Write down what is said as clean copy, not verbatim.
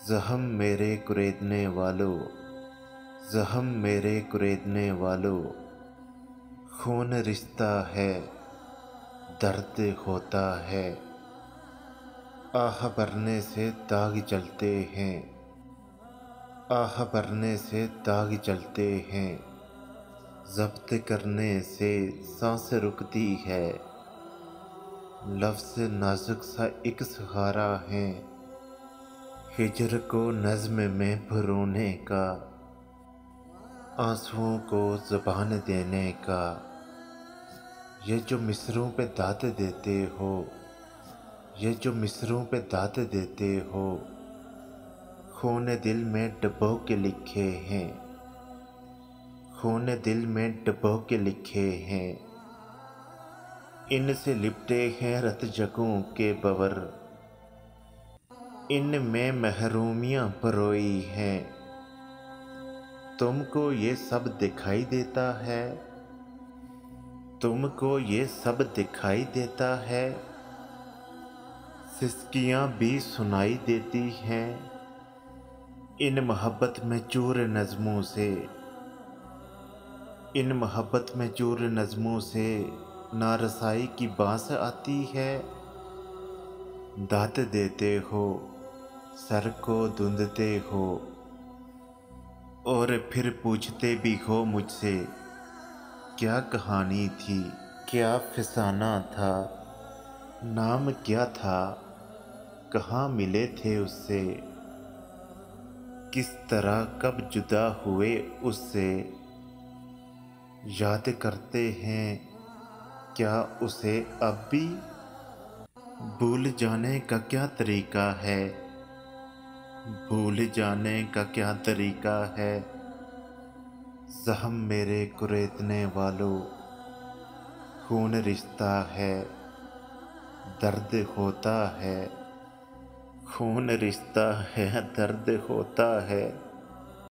ज़ख्म मेरे कुरेदने वालों, ज़ख्म मेरे कुरेदने वालों, खून रिश्ता है, दर्द होता है। आह भरने से दाग जलते हैं, आह भरने से दाग जलते हैं। ज़ब्त करने से सांस रुकती है, लफ्ज़ नाजुक सा एक सहारा है। हिज्र को नज़्म में भरोने का, आंसुओं को ज़बान देने का। ये जो मिसरों पे दाद देते हो, ये जो मिसरों पे दाद देते हो, खून दिल में डुबो के लिखे हैं, खून दिल में डुबो के लिखे हैं। इनसे लिपटे हैं रत जगों के बवर, इनमें महरूमियाँ परोई हैं। तुमको ये सब दिखाई देता है, तुमको ये सब दिखाई देता है। सिसकियाँ भी सुनाई देती हैं इन मोहब्बत में चूर नज़्मों से, इन मोहब्बत में चूर नज़्मों से। नारसाई की बाँस आती है, दात देते हो, सर को धुंधते हो, और फिर पूछते भी हो मुझसे क्या कहानी थी, क्या फसाना था, नाम क्या था, कहाँ मिले थे उससे, किस तरह कब जुदा हुए उससे। याद करते हैं क्या उसे अब भी, भूल जाने का क्या तरीका है, भूल जाने का क्या तरीका है। ज़ख्म मेरे कुरेदने वालों, खून रिश्ता है, दर्द होता है, खून रिश्ता है, दर्द होता है।